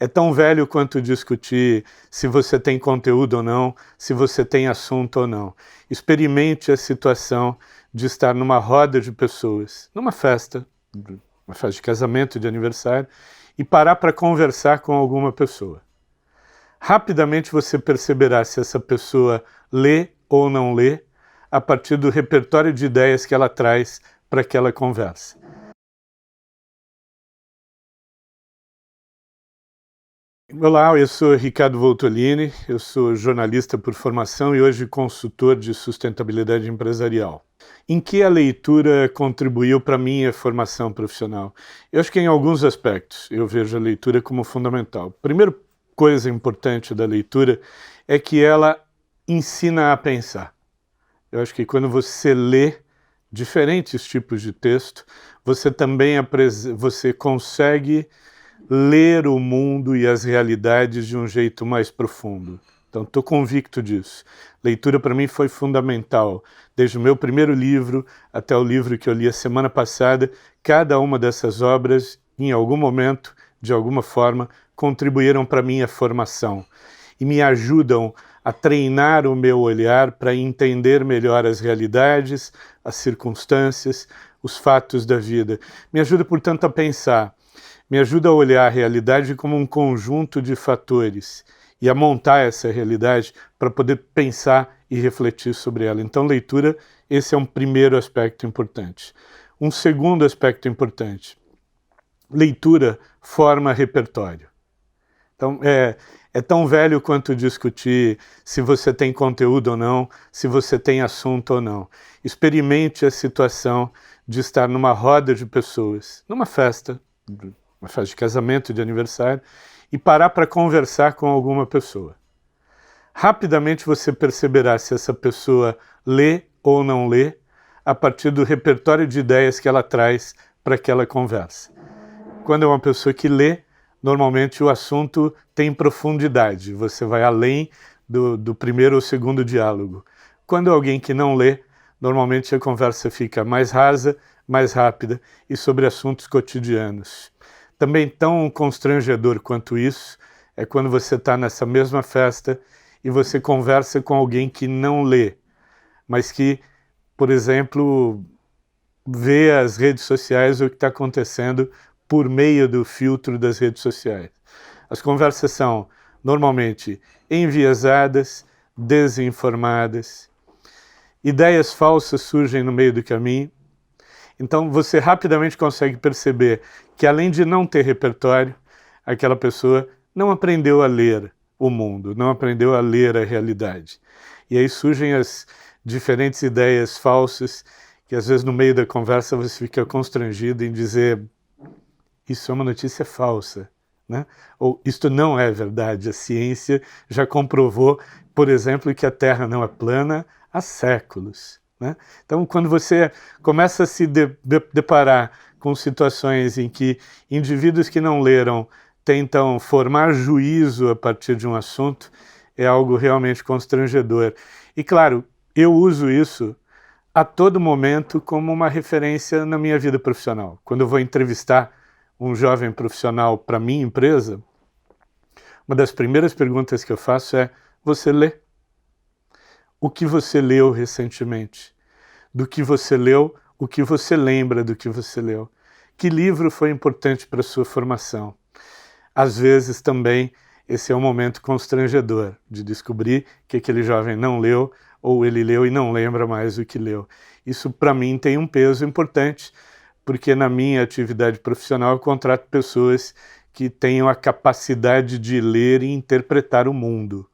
é tão velho quanto discutir se você tem conteúdo ou não, se você tem assunto ou não. Experimente a situação de estar numa roda de pessoas, numa festa, uma festa de casamento, de aniversário, e parar para conversar com alguma pessoa. Rapidamente você perceberá se essa pessoa lê ou não lê a partir do repertório de ideias que ela traz para aquela conversa. Olá, eu sou Ricardo Voltolini, eu sou jornalista por formação e hoje consultor de sustentabilidade empresarial. Em que a leitura contribuiu para a minha formação profissional? Eu acho que em alguns aspectos eu vejo a leitura como fundamental. Primeira coisa importante da leitura é que ela ensina a pensar. Eu acho que quando você lê diferentes tipos de texto, você também você consegue ler o mundo e as realidades de um jeito mais profundo. Então, estou convicto disso. Leitura, para mim, foi fundamental. Desde o meu primeiro livro até o livro que eu li a semana passada, cada uma dessas obras, em algum momento, de alguma forma, contribuíram para a minha formação e me ajudam a treinar o meu olhar para entender melhor as realidades, as circunstâncias, os fatos da vida. Me ajuda, portanto, a pensar. Me ajuda a olhar a realidade como um conjunto de fatores e a montar essa realidade para poder pensar e refletir sobre ela. Então, leitura, esse é um primeiro aspecto importante. Um segundo aspecto importante, leitura forma repertório. Então, é tão velho quanto discutir se você tem conteúdo ou não, se você tem assunto ou não. Experimente a situação de estar numa roda de pessoas, numa festa, uma festa de casamento, de aniversário, e parar para conversar com alguma pessoa. Rapidamente você perceberá se essa pessoa lê ou não lê a partir do repertório de ideias que ela traz para aquela conversa. Quando é uma pessoa que lê, normalmente o assunto tem profundidade, você vai além do primeiro ou segundo diálogo. Quando é alguém que não lê, normalmente a conversa fica mais rasa, mais rápida e sobre assuntos cotidianos. Também tão constrangedor quanto isso é quando você está nessa mesma festa e você conversa com alguém que não lê, mas que, por exemplo, vê as redes sociais, o que está acontecendo por meio do filtro das redes sociais. As conversas são normalmente enviesadas, desinformadas, ideias falsas surgem no meio do caminho. Então você rapidamente consegue perceber que, além de não ter repertório, aquela pessoa não aprendeu a ler o mundo, não aprendeu a ler a realidade. E aí surgem as diferentes ideias falsas que às vezes no meio da conversa você fica constrangido em dizer: isso é uma notícia falsa, né? Ou isto não é verdade, a ciência já comprovou, por exemplo, que a Terra não é plana há séculos. Né? Então, quando você começa a se deparar com situações em que indivíduos que não leram tentam formar juízo a partir de um assunto, é algo realmente constrangedor. E claro, eu uso isso a todo momento como uma referência na minha vida profissional. Quando eu vou entrevistar um jovem profissional para minha empresa, uma das primeiras perguntas que eu faço é: você lê? O que você leu recentemente? Do que você leu, o que você lembra do que você leu? Que livro foi importante para a sua formação? Às vezes também esse é um momento constrangedor de descobrir que aquele jovem não leu ou ele leu e não lembra mais o que leu. Isso para mim tem um peso importante, porque na minha atividade profissional eu contrato pessoas que tenham a capacidade de ler e interpretar o mundo.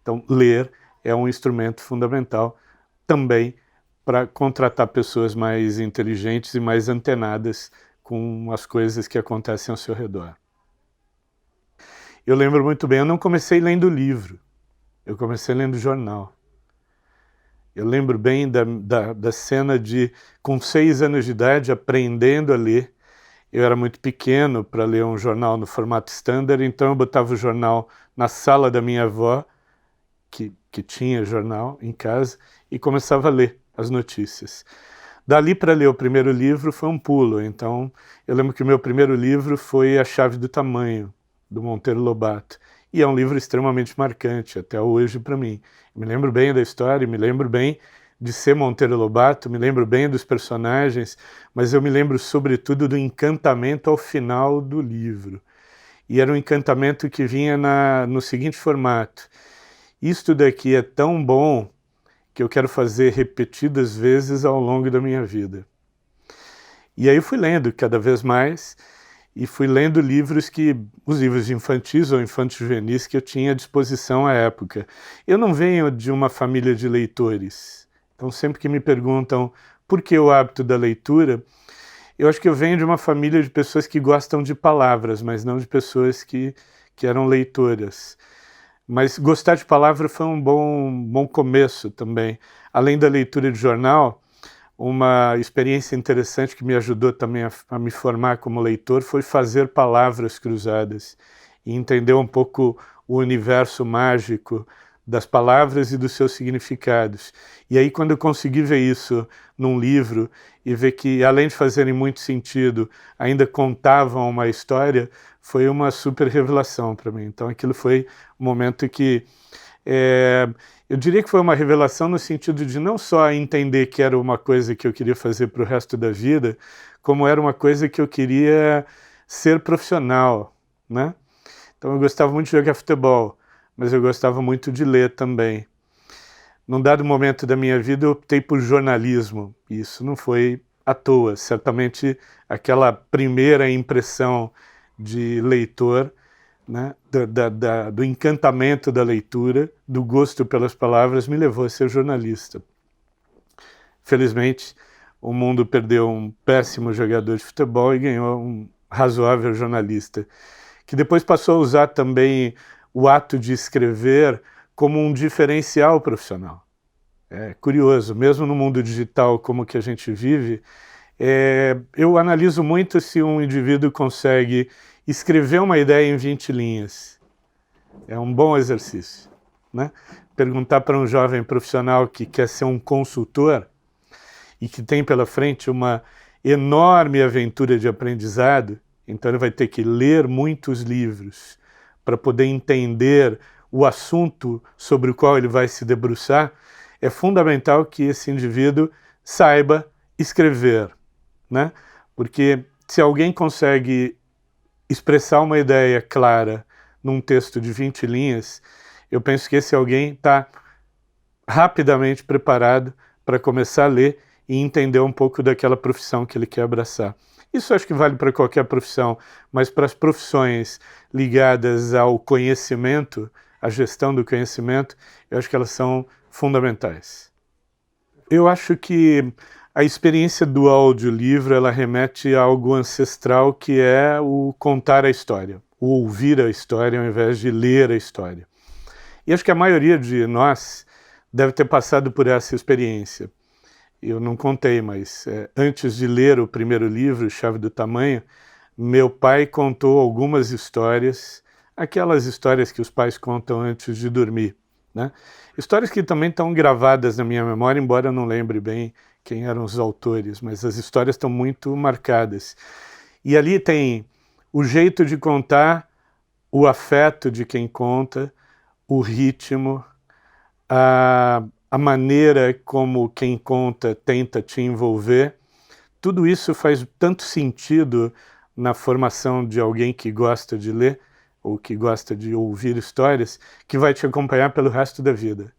Então, ler é um instrumento fundamental também para contratar pessoas mais inteligentes e mais antenadas com as coisas que acontecem ao seu redor. Eu lembro muito bem, eu não comecei lendo livro, eu comecei lendo jornal. Eu lembro bem da cena de, com 6 anos de idade, aprendendo a ler. Eu era muito pequeno para ler um jornal no formato standard, então eu botava o jornal na sala da minha avó, que tinha jornal em casa, e começava a ler as notícias. Dali para ler o primeiro livro foi um pulo, então eu lembro que o meu primeiro livro foi A Chave do Tamanho, do Monteiro Lobato. E é um livro extremamente marcante até hoje para mim. Me lembro bem da história, me lembro bem de ser Monteiro Lobato, me lembro bem dos personagens, mas eu me lembro sobretudo do encantamento ao final do livro. E era um encantamento que vinha no seguinte formato: isto daqui é tão bom que eu quero fazer repetidas vezes ao longo da minha vida. E aí eu fui lendo cada vez mais, e fui lendo os livros infantis ou infanto-juvenis que eu tinha à disposição à época. Eu não venho de uma família de leitores, então sempre que me perguntam por que o hábito da leitura, eu acho que eu venho de uma família de pessoas que gostam de palavras, mas não de pessoas que eram leitoras. Mas gostar de palavra foi um bom começo também. Além da leitura de jornal, uma experiência interessante que me ajudou também a me formar como leitor foi fazer palavras cruzadas e entender um pouco o universo mágico das palavras e dos seus significados. E aí, quando eu consegui ver isso num livro e ver que, além de fazerem muito sentido, ainda contavam uma história, foi uma super revelação para mim. Então aquilo foi um momento que eu diria que foi uma revelação no sentido de não só entender que era uma coisa que eu queria fazer para o resto da vida, como era uma coisa que eu queria ser profissional, né? Então eu gostava muito de jogar futebol, mas eu gostava muito de ler também. Num dado momento da minha vida eu optei por jornalismo, e isso não foi à toa. Certamente aquela primeira impressão de leitor, né, do encantamento da leitura, do gosto pelas palavras, me levou a ser jornalista. Felizmente, o mundo perdeu um péssimo jogador de futebol e ganhou um razoável jornalista, que depois passou a usar também o ato de escrever como um diferencial profissional. É curioso, mesmo no mundo digital como que a gente vive, eu analiso muito se um indivíduo consegue escrever uma ideia em 20 linhas. É um bom exercício, né? Perguntar para um jovem profissional que quer ser um consultor e que tem pela frente uma enorme aventura de aprendizado, então ele vai ter que ler muitos livros para poder entender o assunto sobre o qual ele vai se debruçar. É fundamental que esse indivíduo saiba escrever, né? Porque se alguém consegue expressar uma ideia clara num texto de 20 linhas, eu penso que esse alguém está rapidamente preparado para começar a ler e entender um pouco daquela profissão que ele quer abraçar. Isso acho que vale para qualquer profissão, mas para as profissões ligadas ao conhecimento, à gestão do conhecimento, eu acho que elas são fundamentais. Eu acho que a experiência do audiolivro, ela remete a algo ancestral, que é o contar a história, o ouvir a história ao invés de ler a história. E acho que a maioria de nós deve ter passado por essa experiência. Eu não contei, mas antes de ler o primeiro livro, Chave do Tamanho, meu pai contou algumas histórias, aquelas histórias que os pais contam antes de dormir, né? Histórias que também estão gravadas na minha memória, embora eu não lembre bem quem eram os autores, mas as histórias estão muito marcadas. E ali tem o jeito de contar, o afeto de quem conta, o ritmo, a maneira como quem conta tenta te envolver. Tudo isso faz tanto sentido na formação de alguém que gosta de ler ou que gosta de ouvir histórias, que vai te acompanhar pelo resto da vida.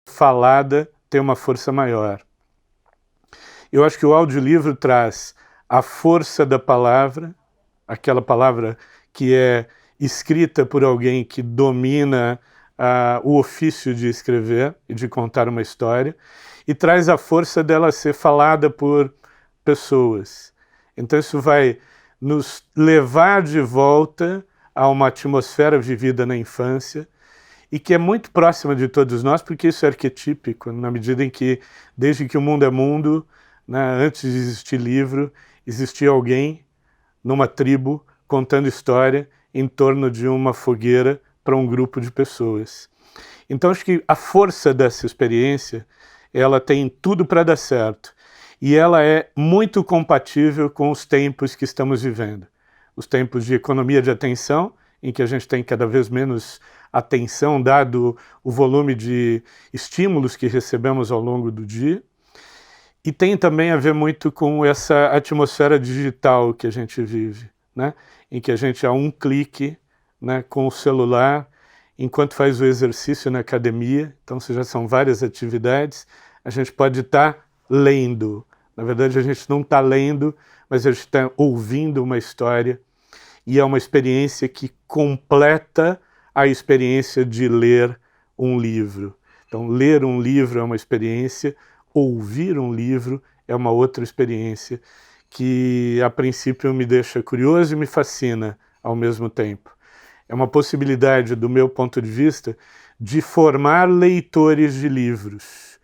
Falada tem uma força maior. Eu acho que o audiolivro traz a força da palavra, aquela palavra que é escrita por alguém que domina o ofício de escrever e de contar uma história, e traz a força dela ser falada por pessoas. Então isso vai nos levar de volta a uma atmosfera vivida na infância, e que é muito próxima de todos nós, porque isso é arquetípico, na medida em que, desde que o mundo é mundo, né, antes de existir livro, existia alguém numa tribo contando história em torno de uma fogueira para um grupo de pessoas. Então acho que a força dessa experiência, ela tem tudo para dar certo. E ela é muito compatível com os tempos que estamos vivendo. Os tempos de economia de atenção, em que a gente tem cada vez menos atenção, dado o volume de estímulos que recebemos ao longo do dia. E tem também a ver muito com essa atmosfera digital que a gente vive, né? Em que a gente, a um clique, né, com o celular, enquanto faz o exercício na academia, então já são várias atividades, a gente pode estar lendo. Na verdade, a gente não está lendo, mas a gente está ouvindo uma história, e é uma experiência que completa a experiência de ler um livro. Então, ler um livro é uma experiência, ouvir um livro é uma outra experiência que, a princípio, me deixa curioso e me fascina ao mesmo tempo. É uma possibilidade, do meu ponto de vista, de formar leitores de livros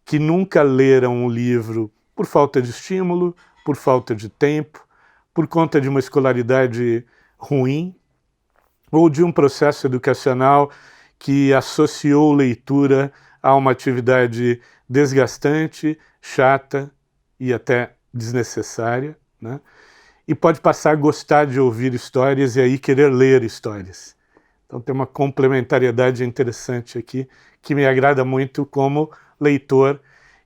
que nunca leram um livro por falta de estímulo, por falta de tempo, por conta de uma escolaridade ruim, ou de um processo educacional que associou leitura a uma atividade desgastante, chata e até desnecessária, né? E pode passar a gostar de ouvir histórias e aí querer ler histórias. Então tem uma complementariedade interessante aqui que me agrada muito como leitor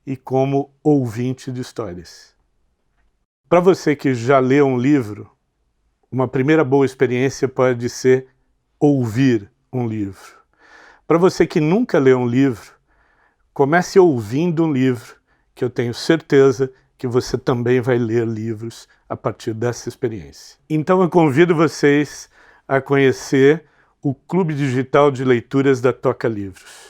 e como ouvinte de histórias. Para você que já leu um livro, uma primeira boa experiência pode ser ouvir um livro. Para você que nunca leu um livro, comece ouvindo um livro, que eu tenho certeza que você também vai ler livros a partir dessa experiência. Então eu convido vocês a conhecer o Clube Digital de Leituras da Toca Livros.